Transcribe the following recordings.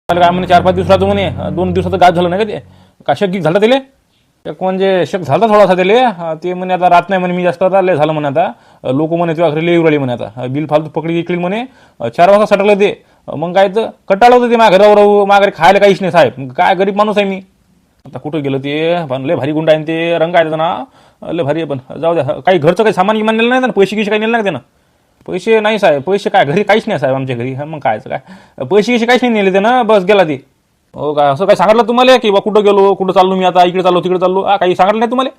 मला काय म्हणे 4-5 दिवस राहतो म्हणे. 2 दिवसाचं गायब झालं नाही का ते. का शक गिक झालं त्याले. एक म्हणजे शक झाला थोडासा त्याले. ते म्हणे आता रात नाही म्हणे मी जास्त आता लय झालं म्हणे आता. लोक म्हणे तुझ्या घरी लय उरली म्हणे आता. बिल फालतू पकडी इकली म्हणे. 4 वाजता सटकलं ते. मग काय तर कटाळलं होतं ते माझ्या घरावर राहू. माझ्या घरी खायला काहीच नाही साहेब. काय गरीब माणूस आहे मी. आता कुठं गेलं ते. पण लय भारी गुंड आहे ते. रंग आहे त्याचा ना लय भारी आहे. पण जाऊ द्या. काही घरचं काही सामान गिमान नेलं नाही ना. पैसे गिसे काही नेलं नाही त्यानं. पैसे नाही साहेब. पैसे काय घरी काहीच नाही साहेब आमच्या घरी. मग कायचं काय पैसे गिसे काहीच नाही नेले त्यानं. बस गेला ते. हो काय असं काय सांगितलं तुम्हाला की बा कुठं गेलो कुठं चाललो मी आता इकडे चाललो तिकडे चाललो. काही सांगितलं नाही तुम्हाला.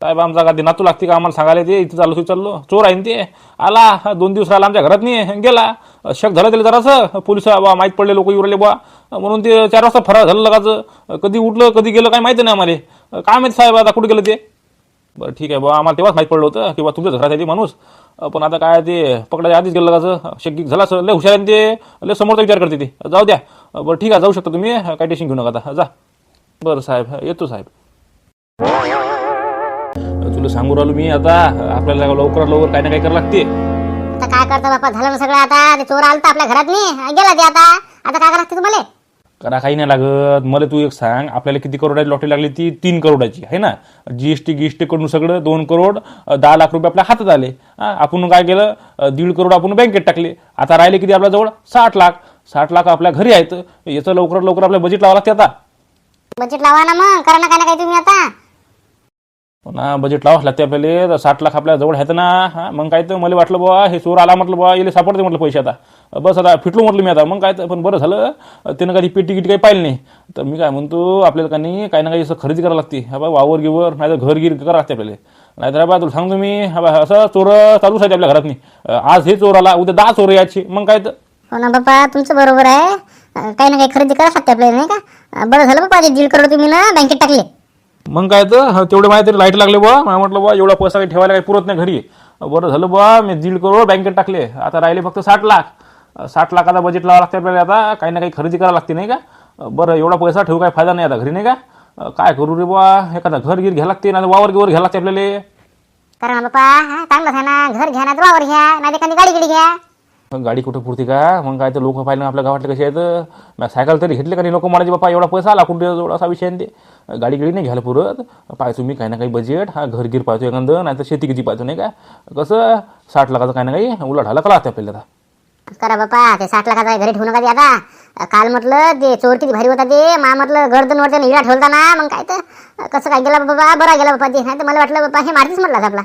साहेब आमचा का नातू लागते का आम्हाला सांगायला ते इथं चाललो तिथं चाललो. चोर आहे ते. आला 2 दिवस राहिला आमच्या घरात नाही गेला. शक झालं त्याला जरासं. पोलिस बा माहीत पडले लोक उरले बा म्हणून ते 4 वाजता फरार झालं लगाचं. कधी उठलं कधी गेलं काय माहिती नाही आम्हाला. काय माहिती साहेब आता कुठं गेलं ते. बरं ठीक आहे बा आम्हाला तेव्हाच माहीत पडलं होतं की बा तुमच्याच घरात आहे ते माणूस. पण आता काय ते पकडायच्या आधीच गेलं लगाचं. शक झालं असं लय हुशार आहे ते. लय समोरचा विचार करते ते. जाऊ द्या. बरं ठीक आहे जाऊ शकता तुम्ही. काय टेन्शन घेऊ नका आता जा. बरं साहेब येतो साहेब. तुला सांगू राहिलो मी आता आपल्याला लवकरात लवकर काही ना काही करावं लागते. आता काय करता बाप्पा झालं ना सगळं. आता ते चोर आलता आपल्या घरात नाही गेला ते. आता काय लागते तुम्हाला. करा काही नाही लागत. मला तू एक सांग आपल्याला किती करोडाची लॉटरी लागली ती 3 करोडाची आहे ना. जीएसटी गिएसटी कडून सगळं 2 करोड 10 लाख रुपये आपल्या हातात आले. आपण काय केलं 1.5 करोड आपण बँकेत टाकले. आता राहिले किती आपल्याजवळ 60 लाख. 60 लाख आपल्या घरी आहेत. याचं लवकरात लवकर आपल्या बजेट लावावं लागते आता. बजेट लावा ना मग. करा ना काय ना काही तुम्ही आता. ना बजेट लावावं लागते आपल्याला. 60 लाख आपल्या जवळ आहेत ना. मग काय तर मला वाटलं बुवा हे चोर आला म्हटलं बुवा याला सापडते म्हटलं पैसे आता. बस आता फिटलो म्हटलं मी आता. मग काय तर पण बरं झालं त्यानं कधी पेटी गिटी काही पाहिलं नाही. तर मी काय म्हणतो आपल्याला काही ना काही असं खरेदी करावं लागते. हा बा वावर गिवर नाही तर घर गिर करावं लागते आपल्याला. नाहीतर बा तुला सांगतो मी असं चोर चालूच आहे आपल्या घरात नाही. आज हे चोर आला उद्या 10 चोर यायची. मग काय तर हो ना बाप्पा तुमचं बरोबर आहे. काही ना काही खरेदी करावं लागते आपल्याला नाही का. बरं झालं बाप्पा 1.5 करोड तुम्ही ना बँकेत टाकले. मग काय तर तेवढे माझ्या तरी लाईट लागले बुवा. मला म्हटलं बुवा एवढा पैसा काही ठेवायला काही पुरत नाही घरी. बरं झालं बुवा मी 1.5 करोड बँकेत टाकले. आता राहिले फक्त 60 लाख. 60 लाखाचा बजेट लावावं लागते आपल्याला आता. काही ना काही खरेदी करावं लागते नाही का. बरं एवढा पैसा ठेवू काय फायदा नाही आता घरी नाही का. काय करू रे बुवा एखादा घर गिर घ्यायला लागते नाही वावर गिवर घ्यायला लागते आपल्याला. करा ना बाप्पा चांगलं आहे ना. घर घ्या ना वावर घ्या नाही एखादी गाडी गिडी घ्या. गाडी कुठं पुरते का. मग काय तर लोक पाहिलं आपल्या गावातले कसे आहेत. सायकल तरी घेतले का नाही लोक म्हणायचे बाप्पा एवढा पैसा आला कुठे एवढा असा विषय आहे ते. गाडी गिडी नाही घ्यायला पुरत. पाहतो मी काही ना काही बजेट. घर गिर पाहतो एखादं नाही तर शेती किती पाहतो नाही का. कसं 60 लाखाचं काही ना काही उलाढाला करावं लागते आपल्याला आता. करा बाप्पा ते 60 लाखाचा घरी ठेवू नका ते आता. काल म्हटलं ते चोर किती भारी होता ते. म्हटलं गर्दनवरच्या हिरा ठेवता ना. मग काय तर कसं काय गेला बाबा. बरा गेला बाप्पा ते. नाही तर मला वाटलं बाप्पा हे मारतीच म्हटलं आपला.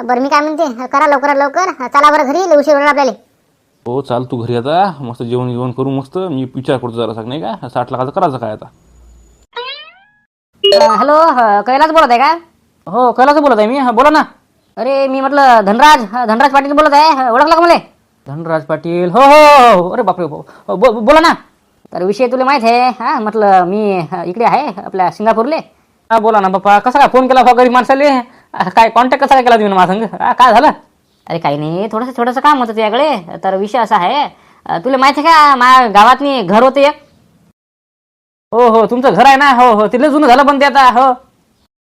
बरं मी काय म्हणते करा लवकरात लवकर. चला बरं घरी उशीर होणार आपल्याला. हो चाल तू घरी आता. मस्त जेवण जेवण करू मस्त. मी विचार करतो जरा नाही का 60 लाखाचं करायचं काय आता. हॅलो कैलास बोलत आहे का. हो कैलास बोलत आहे मी. बोला ना. अरे मी म्हटलं धनराज पाटील बोलत आहे. ओळखला का मला. धनराज पाटील हो हो हो. अरे बापरे बोला ना. तर विषय तुला माहित आहे. हा म्हटलं मी इकडे आहे आपल्या सिंगापूरले. हा बोला ना बाप्पा. कसा काय फोन केला बा गरीब माणसाले. काय कॉन्टॅक्ट कसा काय केला तुम्ही माझ्या संग. काय झालं. अरे काही नाही थोडंसं काम होतं तुझ्याकडे. तर विषय असा आहे तुला माहिती आहे का माझ्या गावातनी घर होते एक. हो हो तुमचं घर आहे ना. हो हो ते लय जुनं झालं पण ते आता. हो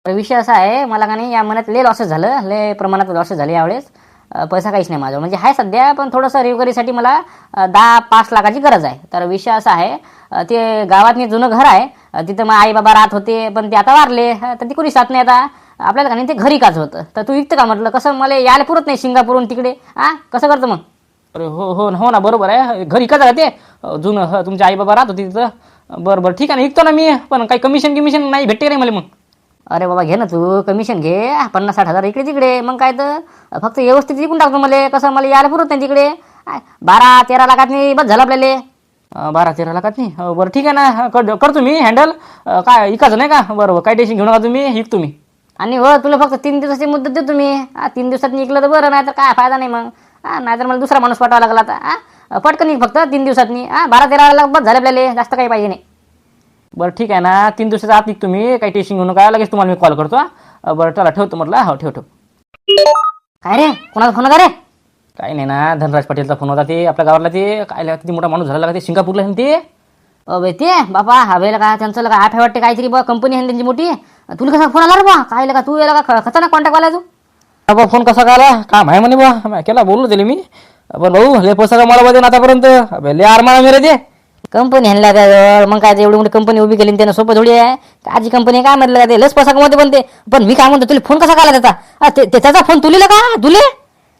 तर विषय असा आहे मला का नाही या महिन्यात लय लॉसेस झालं. लय प्रमाणात लॉसेस झाले यावेळेस. पैसा काहीच नाही माझं म्हणजे आहे सध्या. पण थोडंसं रिकव्हरीसाठी मला 10-5 लाखाची गरज आहे. तर विषय असा आहे ते गावातनी जुनं घर आहे. तिथं मग आई बाबा राहत होते पण ते आता वारले. तर ती कोणी साथ नाही आता. आपल्याला का नाही ते घरी काच होतं. तर तू विकतं का म्हटलं. कसं मला यायला पुरत नाही सिंगापूरहून तिकडे. कसं करतं मग. अरे हो हो हो ना बरोबर आहे. घरी का ते जुनं तुमच्या आई बाबा राहत होती तिथं. बरं बरं ठीक आहे ना विकतो ना मी. पण काही कमिशन नाही भेटते नाही मला मग. अरे बाबा घे ना तू कमिशन घे 50-60 हजार इकडे तिकडे. मग काय तर फक्त व्यवस्थित विकून टाकतो मला. कसं मला यायला पुरत नाही तिकडे. 12-13 लाखातनी बस झालं आपल्याला. 12-13 लाखातनी. बरं ठीक आहे ना करतो मी हँडल. काय इकायचं नाही का. बरोबर काही टेन्शन घेऊ नका तुम्ही. विकतो मी. आणि हो तुला फक्त 3 दिवसाची मुदत देतो मी. 3 दिवसात निघलं तर बरं. नाही तर काय फायदा नाही मग. नाहीतर मला दुसरा माणूस पाठवावा लागला आता. पटकन निघ फक्त 3 दिवसातनी. 12-13 लाख बस झाले आपल्याला. जास्त काही पाहिजे नाही. बरं ठीक आहे ना 3 दिवसाचा आत निघतो मी. काही टेन्शन घेऊ नका. लगेच तुम्हाला मी कॉल करतो. बरं चला ठेवतो म्हटलं. हो ठेवतो. काय रे कोणाचा फोन होता रे. काही नाही ना धनराज पाटीलचा फोन होता. ते आपल्या गावाला ते काय किती मोठा माणूस झाला ते सिंगापूरला ते. अबे ते बाबा हवेला का त्यांचं लगा ॲप वाटते काहीतरी बा कंपनी आहे त्यांची मोठी. तुला कसा फोन आला रे बा. काय लगा तू याला का खतरनाक कॉन्टॅक्ट वाला तू. बाबा फोन कसा काय आला. काम आहे म्हणे बा केला बोललो त्याला मी. पण भाऊ लय पैसा कमाला पाहिजे आतापर्यंत. लय आरमाळा मेरे ते. कंपनी आणल्या त्याजवळ, मग काय ते एवढी मोठी कंपनी उभी केली त्यानं सोपं थोडी आहे. काची कंपनी काय म्हटलं का ते लस पैसा कमवते पण ते. पण मी काय म्हणतो तुला फोन कसा काला त्याचा? त्याचा फोन तुला का तुले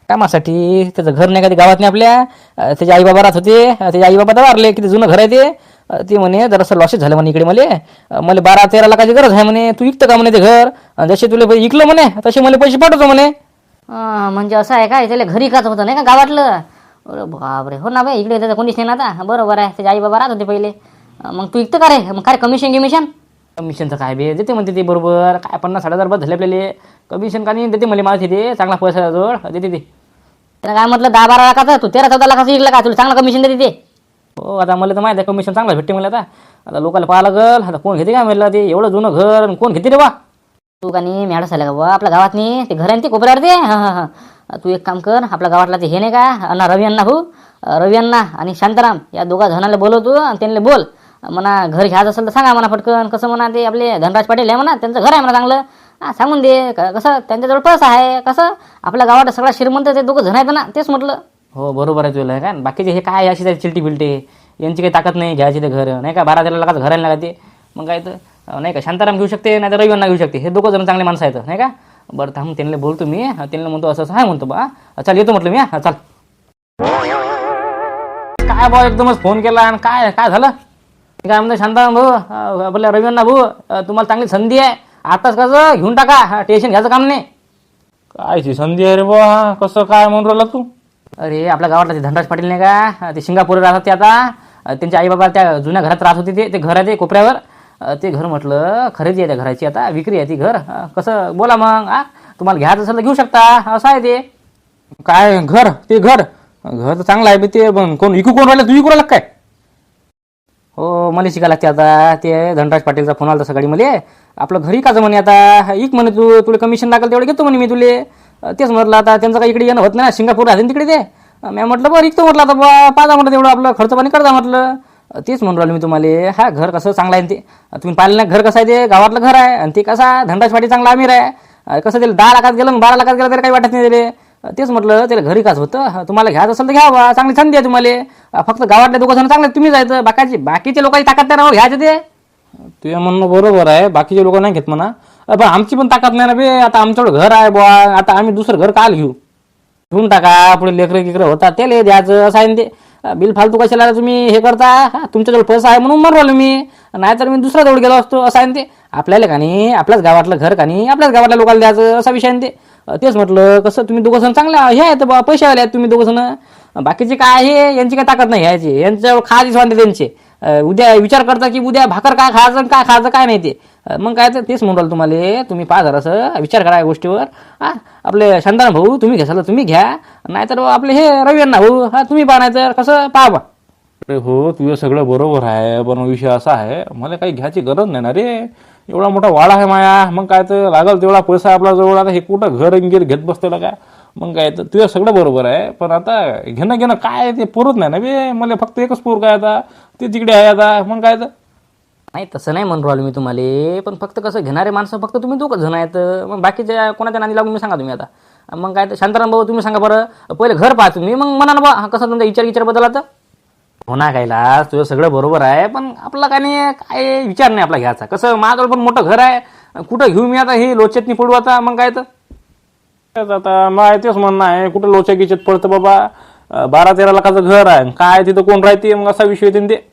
कामासाठी? त्याचं घर नाही का ते गावात नाही आपल्या? त्याचे आई बाबा राहत होते, त्याचे आई बाबा वारले, किती जुनं घर आहे ते. ते म्हणे जरासं लॉसेस झालं म्हणे इकडे मला 12-13 लाखाची गरज आहे म्हणे, तू इकतं का म्हणे ते घर? जसे तुला इकलं म्हणे तसे मला पैसे पाठवतो म्हणे. म्हणजे असं आहे काय? त्याला घरी काच होतं नाही का गावातलं? अरे बापरे, हो ना बाई, इकडे त्याचं कोणीच नाही ना आता. बरोबर आहे, त्याचे आई बाबा राहत होते पहिले. मग तू इकतं का रे? मग काय कमिशन कमिशनचं काय बे देते म्हणते ते बरोबर. काय 50-60 बस झाले आपल्याला. कमिशन का नाही देते मला माहिती ते चांगला पैसा जोड देते ते. त्याला काय म्हटलं 10-12 लाखाचं, तू 13-14 लाखाचं इकलं का? तुला चांगलं कमिशन देते ते. हो आता मला तर माहिती आहे कमिशन चांगलं भेटते मला. आता लोकांना पाहा लागल. आता कोण घेते काय म्हणलं ते एवढं जुनं घर कोण घेते रे बा? तू का नाही मॅडस झाला का बा आपल्या गावात नाही ते घर आहे ते कोपऱ्यावर ते. हां तू एक काम कर, आपल्या गावातला ते हे नाही का अण्णा रवी अण्णा आणि शांताराम या दोघा जणांना बोलवतो आणि त्यांना बोल म्हणा घर घ्यायचं असेल तर सांगा म्हणा पटकन. कसं म्हणा ते आपले धनराज पाटील आहे म्हणा, त्यांचं घर आहे म्हणा चांगलं. सांगून दे कसं त्यांच्याजवळ पैसा आहे. कसं आपल्या गावात सगळा श्रीमंत ते दोघं जण आहेत ना, तेच म्हटलं. हो बरोबर आहे तुला काय. बाकीचे हे काय अशी त्या चिलटी बिलटे यांची काही ताकद नाही घ्यायची ते घर नाही का. 12-13 लाखाचं घर आहे ना ते. मग काय तर नाही का शांताराम घेऊ शकते नाही तर रवी अण्णा घेऊ शकते. हे दोघं जण चांगले माणसं आहेत नाही का. बरं थांब त्यांना बोलतो मी. त्यांना म्हणतो असं आहे म्हणतो बा. चल येतो म्हटलं मी. चाल. काय भाऊ एकदमच फोन केला आणि काय काय झालं? काय म्हणतो शांताराम भाऊ आपल्या रवी अण्णा भाऊ तुम्हाला चांगली संधी आहे आताच कसं घेऊन टाका. टेन्शन घ्यायचं काम नाही. कायची संधी आहे रे बा? कसं काय म्हणून राहिला तू? अरे आपल्या गावातला ते धनराज पाटील नाही का ते सिंगापूर राहतात ते. आता त्यांचे आई बाबा त्या जुन्या घरात राहत होते ते घर आहे ते कोपऱ्यावर. ते घर म्हटलं खरेदी आहे त्या घराची, आता विक्री आहे ती घर. कसं बोला मग तुम्हाला घ्यायचं असेल तर घेऊ शकता. असं आहे ते. काय घर? ते घर तर चांगलं आहे बे ते. पण कोण विकू कोण राहिलं? तू विकू राहिला काय? हो मला शिकायला लागते आता. ते धनराज पाटीलचा फोन आला होता सकाळी मला. आपलं घरी काचं म्हणे आता इक म्हणे तू, तुला कमिशन लागेल तेवढं घेतो म्हणे मी तुले. तेच म्हटलं आता त्यांचं काही इकडे येणं होत नाही ना, सिंगापूर राहते तिकडे ते. मी म्हटलं बरं इकतो म्हटलं आता पाजा म्हटलं तेवढं आपलं खर्च पाणी करता म्हटलं. तेच म्हणून राहिलो मी तुम्हाला. हा घर कसं चांगलं आहे ते. तुम्ही पाहिलं ना घर कसं आहे ते. गावातलं घर आहे आणि ते कसा धनराज पाटील चांगला अमीर आहे. कसं त्याला 10 लाखात गेलं 12 लाखात गेलं तरी काही वाटत नाही त्याला. तेच म्हटलं त्याला घरी काच होतं. तुम्हाला घ्यायचं असेल तर घ्या बा, चांगली संधी आहे तुम्हाला. फक्त गावातले दोघं जण चांगले तुम्ही जायचं. बाकीचे लोकांची ताकद नाही राहू घ्यायचं ते. तुझं म्हणणं बरोबर आहे. बाकीचे लोक नाही घेत म्हणा. पण आमची पण ताकद नाही ना बे. आता आमच्याकडे घर आहे बुवा. आता आम्ही दुसरं घर काल घेऊन टाका. पुढे लेकरं गिकरं होतात त्याला द्यायचं. असं आहे ते. बिल फालतू कशाला तुम्ही हे करता? तुमच्याजवळ पैसा आहे म्हणून म्हणलो मी, नाहीतर मी दुसऱ्या जवळ गेलो असतो. असं आहे ते. आपल्याला का नाही आपल्याच गावातलं घर का नाही आपल्याच गावातल्या लोकांना द्यायचं असा विषय आहे ते. तेच म्हटलं कसं तुम्ही दोघं जण चांगला हे आहेत बा, पैसे आले आहेत तुम्ही दोघं जण. बाकीचे काय आहे यांची काय ताकद नाही घ्यायची. यांच्याजवळ खायची वाटते त्यांचे. उद्या विचार करता की उद्या भाकर काय खायचं काय खायचं काय नाही ते. मग काय तर तेच म्हणून राहिलं तुम्हाला. तुम्ही पहा जरासं विचार करा या गोष्टीवर. आपले शांताराम भाऊ तुम्ही घ्याल तर तुम्ही घ्या, नाहीतर आपले हे रवी अण्णा भाऊ तुम्ही पहा, नाही तर कसं पहा बा. अरे हो तुझं सगळं बरोबर आहे. पण विषय असा आहे मला काही घ्यायची गरज नाही ना रे. एवढा मोठा वाडा आहे माया. मग काय तर लागल तेवढा पैसा आपला जवळ. आता हे कुठं घर घेत बसतो का? मग काय तर तुझं सगळं बरोबर आहे. पण आता घेणं काय ते पुरत नाही ना बे. मला फक्त एकच पोर काय आता ते तिकडे आहे आता. मग काय तर नाही तसं नाही म्हणून राहिलो मी तुम्हाला. पण फक्त कसं घेणारे माणसं फक्त तुम्ही दोघं जण आहेत. मग बाकीच्या कोणाच्या नादी लागून मी सांगा तुम्ही आता. मग काय तर शांताराम भाऊ तुम्ही सांगा बरं. पहिले घर पाहा तुम्ही मग म्हणा ना बा कसं तुमचा विचार बदलला तर. हो ना कायला तुझं सगळं बरोबर आहे. पण आपला काय नाही काय विचार नाही आपला घ्यायचा. कसं माझ्याजवळ पण मोठं घर आहे. कुठं घेऊ मी आता हे लोचेतनी पडू आता. मग काय तर आता मग तेच म्हणणं आहे. कुठं लोच्या गिचत पडतं बाबा. 12-13 लाखाचं घर आहे काय तिथं कोण राहते मग असा विषय येते ते.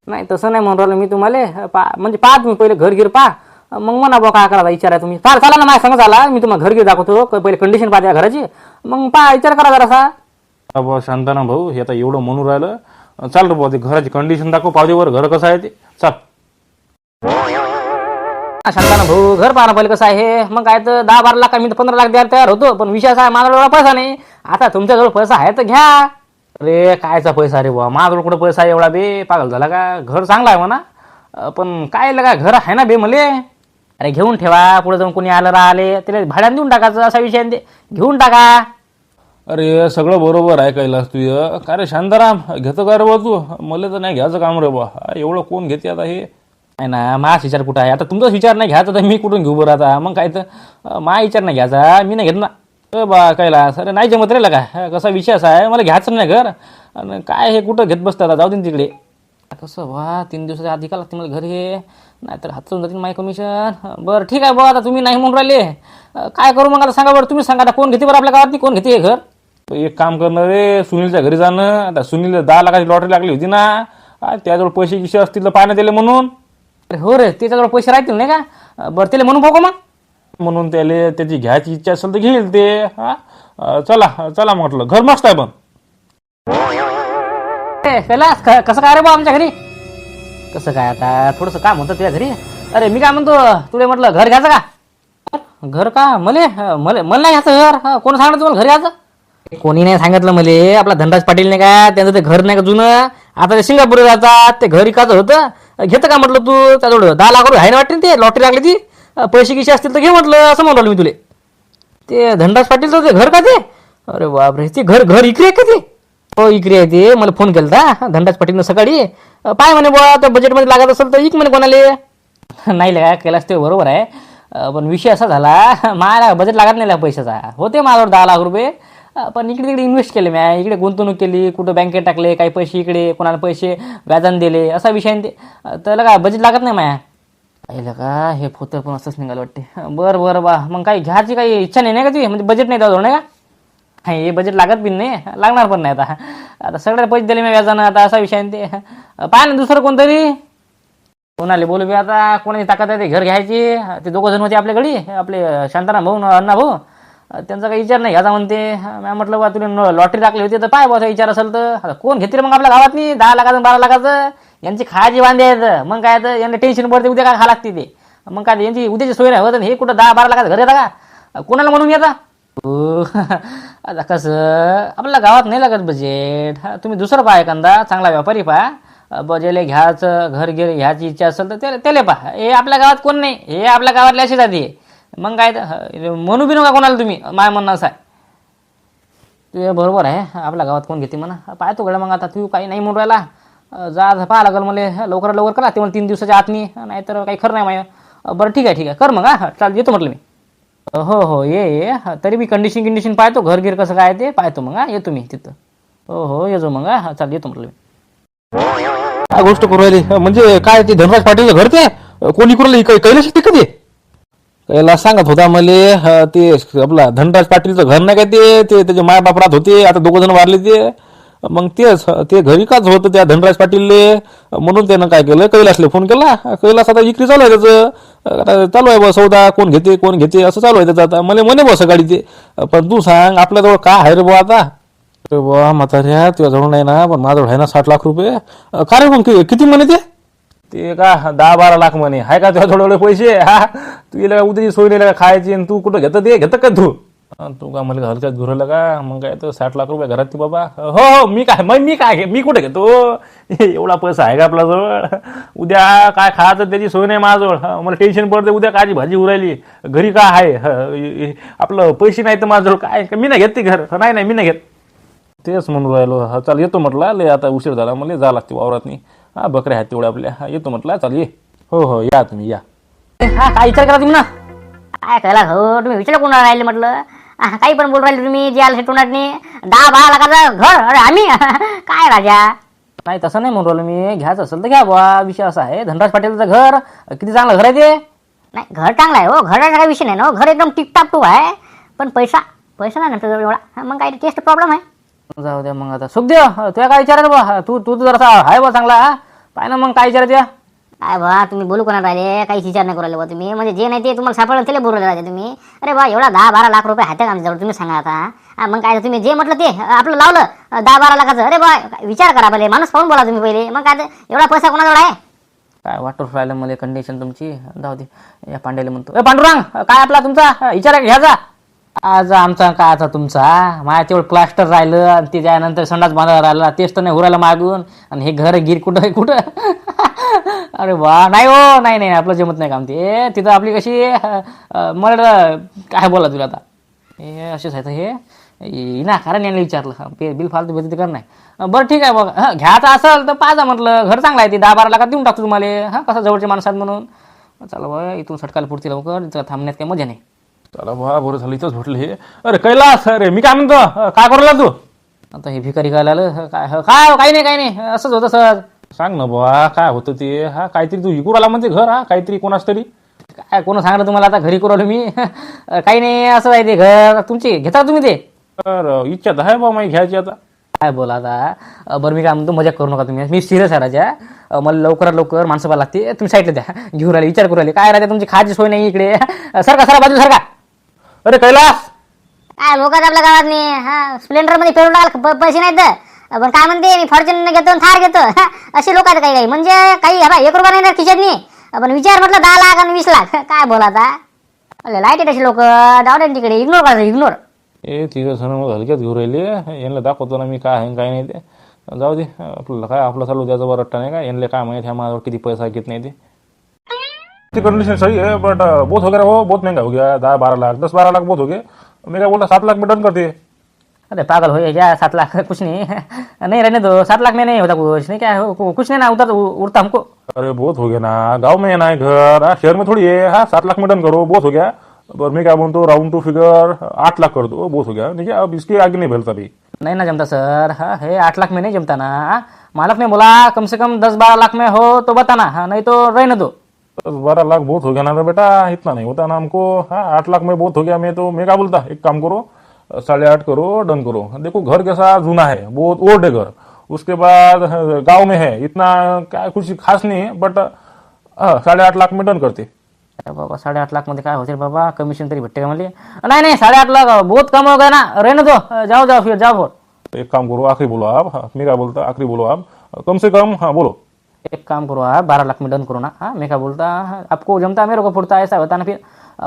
नाही तसं नाही म्हणून राहिलो मी तुम्हाला. म्हणजे पहा तुम्ही पहिले घर गिर पहा मग म्हणा बा काय करायचा विचार आहे तुम्ही. चाला ना माझ्या संग झाला मी तुम्हाला घर गिर दाखवतो. पहिले कंडिशन पाहते घराची मग पहा विचार करा जरासा. बाबा शांताराम भाऊ हे आता एवढं म्हणून राहिलं. चाल रे बाबा ते घराची कंडिशन दाखव पावदेवर घर कसं आहे ते. चाल शांताराम भाऊ घर पाहा पहिले कसं आहे. मग काय तर 10-12 लाख मी तर 15 लाख द्यायला तयार होतो. पण विषय असा आहे माझ्याजवळ एवढा पैसा नाही. आता तुमच्याजवळ पैसा आहे तर घ्या. अरे कायचा पैसा रे बाबा. माझ्याजवळ कुठं पैसा आहे एवढा बे. पागल झाला का? घर चांगला आहे म्हणा. पण काय लगा घर आहे ना बे मले. अरे घेऊन ठेवा. पुढे जाऊन कोणी आलं राहिले त्याला भाड्याने देऊन टाकायचं असा विषय आहे ते. घेऊन टाका. अरे सगळं बरोबर आहे कैलास तुझं. का रे शांताराम घेतो का रे बा तू? मला तर नाही घ्यायचं काम रे बा. एवढं कोण घेते आता हे. नाही ना माझा विचार कुठं आहे आता. तुमचाच विचार नाही घ्यायचा तर मी कुठून घेऊ बरं आता. मग काय तर माझा विचार नाही घ्यायचा मी नाही घेत ना बा कैलास. अरे नाही जमत रे काय. कसा विषय असा आहे मला घ्यायचं नाही घर. आणि काय हे कुठं घेत बसतं आता. जाऊ दे तिकडे. कसं बा 3 दिवसाच्या आधी का लागते मला घरी, नाहीतर हातून जातील माय कमिशन. बरं ठीक आहे बा, आता तुम्ही नाही म्हणून राहिले, काय करू मग आता सांगा बरं, तुम्ही सांगा आता कोण घेते बरं आपल्या गावात, कोण घेते हे घर. एक काम करणार रे, सुनीलच्या घरी जाणं. आता सुनील 10 लाखाची लॉटरी लागली होती ना, त्याजवळ पैसे गिसे असतील तर पाण्यात दिले म्हणून. अरे हो रे, त्याच्याजवळ पैसे राहतील नाही का, बरं त्याला म्हणून बघू मग. म्हणून त्याला त्याची घ्यायची इच्छा असेल तर घेईल ते. चला चला म्हटलं, घर मस्त आहे पण. कैलास कसं काय रे बा आमच्या घरी, कसं काय आता थोडंसं काम होतं तुझ्या घरी. अरे मी काय म्हणतो, तुला म्हटलं घर घ्यायचं का. घर का मले मला नाही घ्यायचं घर. कोण सांगणार तुम्हाला घर घ्यायचं. कोणी नाही सांगितलं मले, आपला धनराज पाटील नाही का, त्यांचं ते घर नाही का जुनं, आता ते सिंगापूर जातात, ते घर इकाचं होतं. घेतं का म्हटलं तू, त्याजवळ 10 लाख रुपये आहे ना वाटते, ते लॉटरी लागली ती, पैसे गिसे असतील तर घे म्हटलं, असं म्हणलो मी तुले. ते धनराज पाटीलचं ते घर का ते, अरे बापरे, ते घर इकडे आहे का ते. हो इकडे आहे ते, मला फोन केला धनराज पाटीलनं सकाळी, पाय म्हणे बुवा त्या बजेटमध्ये लागत असेल तर इक म्हणे कोणाले. नाही लगा कैलास ते बरोबर आहे, पण विषय असा झाला, मला बजेट लागत नाही पैशाचा, होते माझ्यावर 10 लाख रुपये, पण इकडे तिकडे इन्व्हेस्ट केले मी, इकडे गुंतवणूक केली, कुठं बँकेत टाकले, काही पैसे इकडे, कोणाला पैसे व्याजाने दिले, असा विषय आहे ते. तर लगा बजेट लागत नाही माया. पाहिलं का हे फोतर पण असंच निघालं वाटते. बरं बरं बा, मग काही घ्यायची काही इच्छा नाही का ती, म्हणजे बजेट नाही त्याजवळ नाही का. हे बजेट लागत बी नाही, लागणार पण नाही. आता सगळे पैसे दिले मी व्याजानं, आता असा विषय आहे ते. पाहा ना दुसरं कोणतरी, कोणाला बोलू बी आता, कोणाची ताकद आहे ते घर घ्यायची. ते 2 जण होते आपल्याकडे, आपले शांताराम भाऊ अण्णा भाऊ, त्यांचा काही विचार नाही घ्यायचा म्हणते. मी म्हटलं बा तुला लॉटरी टाकली होती तर पाय बा विचार असेल तर. आता कोण घेते मग आपल्या गावात 10 लाखाचं 12 लाखाचं, यांची खायची वांदे आहेत. मग काय तर यांना टेन्शन पडते, उद्या काय खा लागते ते. मग काय यांची उद्याची सोय नाही होत, हे कुठं 10-12 लाखाचं घर येतं का, कोणाला म्हणून येता. आता कसं आपल्या गावात नाही लागत बजेट, तुम्ही दुसरं पहा एखादा चांगला व्यापारी पहा, बजेले घ्यायचं घर घ्यायची इच्छा असेल तर त्याला पहा. हे आपल्या गावात कोण नाही, हे आपल्या गावातले अशी जाते. मग काय तर म्हणू बी नका कोणाला तुम्ही, माय म्हणणं असं आहे. तुझे बरोबर आहे, आपल्या गावात कोण घेते म्हणा, पाहतो गड्या. मग आता तू काही नाही म्हणून राहिला, जा पाहा लागल मला, लवकरात लवकर करा ते, मला 3 दिवसाच्या आत नाही तर काही खरं नाही माय. बरं ठीक आहे कर मग. चाल येतो म्हटलं मी. हो ये तरी मी कंडिशन पाहतो, घर गिर कसं काय ते पाहतो मग. येतो मी तिथं. हो येतो मग. चाल येतो म्हटलं मी. काय गोष्ट करू राहिली, म्हणजे काय ते धनराज पाटीलचं घर ते कोणी करू राहिली, कैलास ते कधी कैलास सांगत होता मले, ते आपला धनराज पाटीलचं घर नाही काय ते त्याचे मायबाप राहत होते, आता 2 जण वारले ते. मग तेच ते घरी काच होतं त्या धनराज पाटीलले, म्हणून त्यानं काय केलं, कैलासले फोन केला. कैलास आता इकडे चालू आहे त्याचं, आता चालू आहे बा सौदा, कोण घेते असं चालू आहे त्याचं. आता मला म्हणे बस गाडी ते, पण तू सांग आपल्याजवळ काय आहे रे बुवा आता. अरे बुवा म्हाताऱ्या तुझ्याजवळ नाही ना, पण माझ्याजवळ आहे ना 60 लाख रुपये. का रे मग किती म्हणे ते का 10-12 लाख म्हणे, आहे का तुझ्या थोडे पैसे. तू गेला उद्याची सोय नाही का खायची, आणि तू कुठं घेतं का तू का मला घरच्यात घुरलं का. मग काय तर 60 लाख रुपये घरात ती बाबा. हो मी कुठे घेतो, एवढा पैसा आहे का आपल्याजवळ. उद्या काय खायचं त्याची सोय नाही माझ्याजवळ, मला टेन्शन पडते उद्या काची भाजी उरायली, घरी काय आहे आपलं पैसे नाही तर माझ्याजवळ काय, मी नाही घेत ते घर. नाही मी नाही घेत. तेच म्हणून राहिलो. चाल येतो म्हटलं, आता उशीर झाला, मला जा लागते वावरात नाही. बकऱ्या आहेत तेवढ्या आपल्या. येतो म्हटलं, चाल ये. हो या तुम्ही या. काय विचार करा तुम्ही ना. काय कळला हो, तुम्ही विचार कोणाला राहिले म्हटलं, काही पण बोल राहिले तुम्ही. जे आलं तोंडातनी 10-12 लाखाचं घर, अरे आम्ही काय राजा. नाही तसं नाही म्हणून राहिलो मी, घ्यायचं असेल तर घ्या बुवा. विषय असा आहे, धनराज पाटीलचं घर किती चांगलं घर आहे ते. नाही घर चांगलं आहे हो, घराचा काही विषय नाही ना, घर एकदम टिपटाप टू आहे, पण पैसा नाही ना तुझ्याजवळ एवढा. मग काही टेस्ट प्रॉब्लेम आहे. जाऊ द्या मग. आता सुखदेव तुला काय विचारायचं बा, तू जरासा आहे बा चांगला, पाय ना मग काय विचारायचं. काय बा तुम्ही बोलू कोणा राहिले, काहीच विचार नाही करायला बा तुम्ही, म्हणजे जे नाही ते तुम्हाला सापडलं त्याला बोलू राहिले तुम्ही. अरे बा एवढा 10-12 लाख रुपये आहेत आमच्याजवळ, तुम्ही सांगा आता. मग काय तुम्ही जे म्हटलं ते आपलं लावलं 10-12 लाखाचं. अरे बा विचार करा पहिले, माणूस पाहून बोला तुम्ही पहिले. मग काय एवढा पैसा कोणाजवळ आहे. काय वाटून राहिलं मला कंडिशन तुमची. जाऊ दे, या पांड्याला म्हणतो, पांडुरंग काय आपला तुमचा विचार घ्यायचा. आज आमचा काय आता तुमचा, माझ्या तेवढं प्लास्टर राहिलं, आणि त्याच्यानंतर संडास बांधायला राहिला, तेच तर नाही उरायला मागून, आणि हे घर गिर कुठं. अरे वा नाही हो, नाही आपलं जमत नाही काम ते. तिथं आपली कशी मला काय बोला तुला आता, हे असेच आहे हे ना, कारण यांनी विचारलं बिल फालतू भेटते कर नाही. बरं ठीक आहे बघ, घ्यायचं असेल तर पाहा म्हटलं, घर चांगलं आहे ते, 10-12 लाखात देऊन टाकतो तुम्हाला. कसं जवळचे माणसात म्हणून. चला बा इथून सटकायला पुढची लवकर, थांबण्यात काही मजा नाही. चला बा बरं झालं इथंच भेटलं हे. अरे कैलास, अरे मी काय म्हणतो, काय करू लागला तू. आता हे भिकारी काय आलं, काय काही नाही असंच होतं सहज. सांग ना बुवा काय होतं ते. हा काहीतरी तू विकू आला म्हणते घर, हा काहीतरी कोणाच तरी. काय कोण सांगलं तुम्हाला आता घरी करू आलो मी काही नाही असं आहे ते घर तुमची घेता तुम्ही ते. तर इच्छा तर आहे बा माझी घ्यायची आता. काय बोला आता बरं मी काय म्हणतो मजा करू नका तुम्ही. मी सिरियस आहे राजा. मला लवकरात लवकर माणसं पाहा लागते. तुम्ही साईडला द्या घेऊन राहिले विचार करू राहिले काय राजा तुमची खायची सोय नाही इकडे. सरका बाजू सरका. अरे कैलास काय लोक आपल्या गावात नाही. हा स्प्लेंडर मध्ये पेट्रोल टाकायला पैसे नाहीत. पण काय म्हणते मी फॉर्च्युनर घेतो आणि थार घेतो. असे लोक आहेत काही म्हणजे काही 1 रुपया नाही खिशात नाही. पण विचार म्हटलं 10 लाख आणि 20 लाख काय बोला आता. लाईट असे लोक जाऊ दे तिकडे इग्नोर करायचं इग्नोर. ए तिघं सण मग हलक्यात घेऊन राहिले. यांना दाखवतो ना मी काय आहे काय नाही ते. जाऊ दे आपल्याला काय आपलं चालू द्यायचं बरं वाटतं नाही का. यांना काय माहिती आहे माझ्यावर किती पैसा घेत नाही ते. कंडीशन सही है बट बहुत हो गया हो, बहुत महंगा हो गया. 10-12 लाख 10-12 लाख बहुत हो गए. मैं क्या बोलता 7 लाख में डन करते. अरे पागल हो क्या 7 लाख कुछ नहीं नहीं रहने दो 7 लाख में नहीं होता कुछ नहीं क्या कुछ नहीं ना उड़ता हमको. अरे बहुत हो गया ना, गांव में है ना घर, हाँ शहर में थोड़ी है. हाँ 7 लाख में डन करो, बहुत हो गया. पर मैं क्या बोलता हूँ राउंड टू फिगर 8 लाख कर दो, बहुत हो गया. ठीक है अब इसके आगे नहीं भेलता भी. नहीं ना जमता सर. हाँ है 8 लाख में नहीं जमता ना. मालक ने बोला कम से कम 10-12 लाख में हो तो बताना. हाँ नहीं तो रहने दो. 12 लाख बहुत हो गया ना रे बेटा, इतना नहीं होता ना हमको. हाँ 8 लाख में बहुत हो गया. मैं क्या बोलता एक काम करो 8.5 करो डन करो. देखो घर कैसा जूना है, बहुत ओल्ड है घर. उसके बाद गांव में है, इतना क्या कुछ खास नहीं है बट 8.5 लाख में डन करते. बाबा 8.5 लाख मध्ये काय होते बाबा. कमिशन तरी भेटते का मला. नहीं 8.5 लाख बहुत कम हो गया ना. रहने दो जाओ फिर जाओ. एक काम करो आखिरी बोलो आप. हाँ, मैं क्या बोलता आखिरी बोलो आप कम से कम. हाँ बोलो. एक काम करो आप 12 लाख में डन करो ना. हाँ मैं क्या बोलता आपको जमता मेरे को फुटता ऐसा होता ना फिर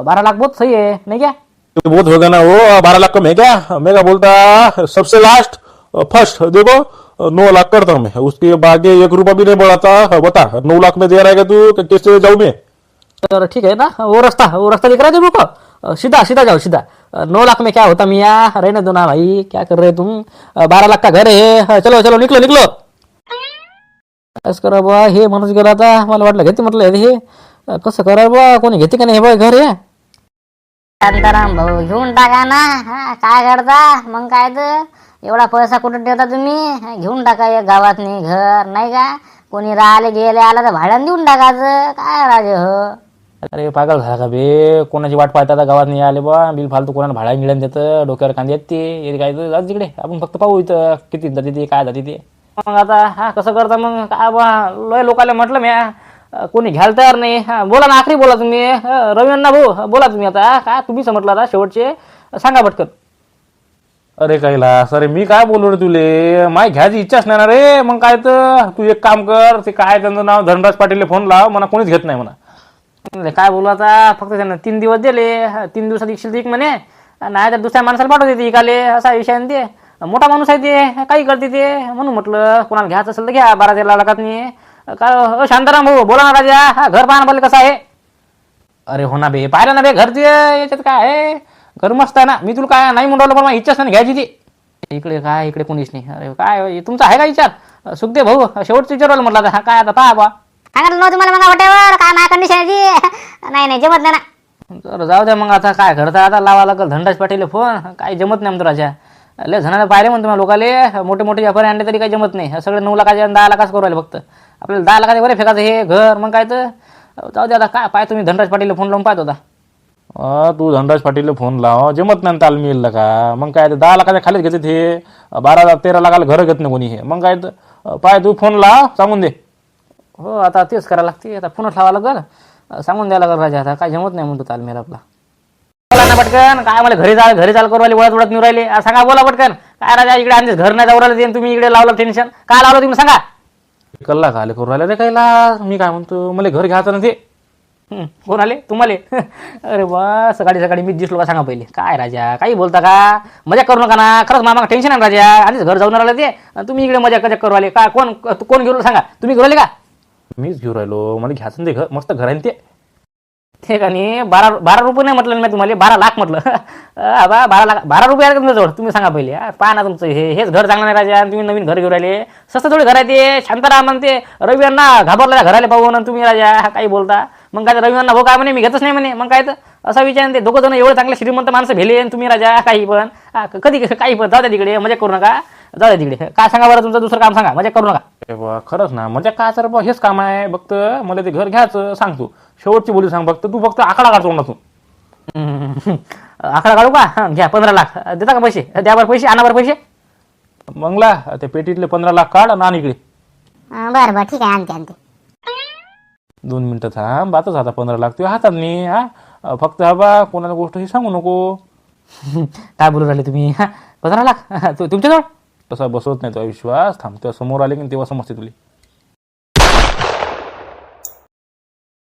12 लाख बहुत सही है नहीं क्या. तो बहुत हो गया ना वो. 12 लाख कम है क्या. मैं क्या बोलता सबसे लास्ट फर्स्ट देखो 9 लाख करता हूँ मैं. उसके बाद 1 रुपया भी नहीं बढ़ाता. बता 9 लाख में दे रहा है तू कैसे जाऊँ मैं. तर ठीक है ना वो रास्ता दिख रहा है तुमको. सीधा जाओ सीधा. 9 लाख में क्या होता मियाँ. रहने दो ना भाई क्या कर रहे तुम. 12 लाख का घर है. चलो निकलो. असं करा बुवा. हे माणूस गेला आता. मला वाटलं घेते म्हटलं हे कसं करा बुवा. कोणी घेते का नाही हे घर हे. शांताराम भाऊ घेऊन टाका ना. हा काय करता मग काय तर एवढा पैसा कुठं ठेवता तुम्ही. घेऊन टाका एक गावात नाही घर नाही का. कोणी राहिले गेले आला तर भाड्यानं देऊन टाकायचं काय राजे हो. अरे पागल झाला का बे. कोणाची वाट पाहता आता गावात नाही आले बा. बिल फालतू कोणाला भाडा मिळून देतं. डोक्यावर कांदे येत ते काय तर जात तिकडे. आपण फक्त पाहू इथं किती जाते ते काय जाते ते. मग आता हा कसं करता मग काय बा. लय लोकांना म्हटलं म्या कोणी घ्यायला तयार नाही. हा बोला ना आखरी बोला तुम्ही. रवींद्र भाऊ बोला तुम्ही आता. काय तुम्ही समजला आता शेवटचे सांगा पटकन. अरे कैलास अरे मी काय बोललो रे तुले. माय घ्यायची इच्छाच नाही ना रे. मग काय तर तू एक काम कर ते काय त्यांचं नाव धनराज पाटील फोन लाव. मला कोणीच घेत नाही म्हणा. काय बोलू आता. फक्त त्यांना 3 दिवस दिले. 3 दिवसात इकशील एक म्हणे. नाही तर दुसऱ्या माणसाला पाठवते ती इकाले. असा विषय आहे ते. मोठा माणूस आहे ते काही करते ते. म्हणून म्हटलं कोणाला घ्यायचं असेल तर घ्या. 12-13 लाखात नाही काय. शांताराम भाऊ बोला ना राजा. हा घर पाहणं पडले कसं आहे. अरे हो ना बे पाहिलं ना बे घर ते याच्यात काय आहे. घर मस्त आहे ना. मी तुला काय नाही म्हणलं पण मला इच्छाच नाही घ्यायची ती. इकडे काय इकडे कोणीच नाही. अरे काय तुमचा आहे का विचार. सुखदेव भाऊ शेवटचं विचारलं म्हटलं आता. काय आता पहा बा. सांगितलं नव्हतं तुम्हाला मग वाटेवर काय माझ्या कंडिशन आहे ती. नाही जमत नाही ना. तर जाऊ द्या मग आता काय करता. आता लावा लागल धनराज पाटील फोन. काही जमत नाही म्हणतो राजा. लय जणांना पाहिले म्हणतो तुम्हाला लोकाले मोठे व्यापारी आणले तरी काही जमत नाही. सगळे 9 लाखाचे 10 लाखाच करू राहिले फक्त. आपल्याला 10 लाखाचे बरे फेकायचं हे घर. मग काय तर जाऊ द्या आता काय पाय तुम्ही धनराज पाटील फोन लावून पाहत होता. तू धनराज पाटील फोन लाव. जमत नाही ताल मिळलं का. मग काय 10 लाखाच्या खालीच घेते ते. 12-13 लाखाला घर घेत नाही कोणी हे. मग काय तर पाय तू फोन लाव सांगून दे. हो आता तेच करायला लागते. आता पुन्हा ठेवावं लागल. सांगून द्यायला लागल राजा. आता काय जमत नाही म्हणतो तालमेल आपला. बोला ना पटकन. काय मला घरी चाल करू राहिले वळत निवड राहिले. सांगा बोला पटकन. काय राजा इकडे आणतेच घर नाही जाऊ राहिले तुम्ही इकडे लावलं टेन्शन. काय लावलं तुम्ही सांगा. कल्ला खाले करू राहिले रे कैला. मी काय म्हणतो मला घर घ्यायचं ना ते. कोण आले तुम्हाला. अरे वा सकाळी मीच दिसलो का सांगा पहिले. काय राजा काही बोलता का. मजा करू नका ना. खरंच मामा टेन्शन आहे राजा. आधीच घर जाऊन राहिलं ते. तुम्ही इकडे मजा करू राहिले. काय कोण घेऊन सांगा. तुम्ही घेऊन राहिले का. मीच घेऊ राहिलो. मला घ्यायचं ते घर मस्त घर आहे ते. ते का नाही 12 रुपये नाही म्हटलं मी तुम्हाला 12 लाख म्हटलं. 12 रुपये आहे का तुमच्याजवळ. तुम्ही सांगा पहिले. पहा ना तुमचं हेच घर चांगलं नाही राजा. तुम्ही नवीन घर घेऊन राहिले. स्वस्त थोडी घर आहे ते. शांताराम म्हणते रविवारना घाबरला घराला पाहून तुम्ही राजा काही बोलता. मग काय रविवारना भाऊ काय म्हणे मी घेतच नाही म्हणे. मग काय तर असा विचार ते दोघं जण एवढे चांगले श्रीमंत माणसं भेले तुम्ही राजा काही पण कधी काही पण. जाऊ द्या तिकडे मजा करू नका. जाऊ द्या तिकडे. काय सांगा बरं तुमचं दुसरं काम सांगा. मजा करू नका. अरे बा खरंच ना म्हणजे काय सर बा हेच काम आहे फक्त मला ते घर घ्यायचं सांगतो शेवटची बोली सांग फक्त तू फक्त आकडा काढ तोंडातून. आकडा काढू का? घ्या 15 लाख देता का पैसे? द्या बरं पैसे, आणा बरं पैसे. मंगला त्या पेटीतले 15 लाख काढ आणि आण इकडे. बरं बरं ठीक आहे, आणते आणते. 2 मिनिटं थांब आताच आता 15 लाख तुझ्या हातात नाही हा. फक्त हा बा कोणाला गोष्ट ही सांगू नको. काय बोलू राहिले तुम्ही? 15 लाख तुमच्याजवळ? तसा बसवत नाही तो विश्वास. थांब तेव्हा समोर आले की तेव्हा समजते तुला.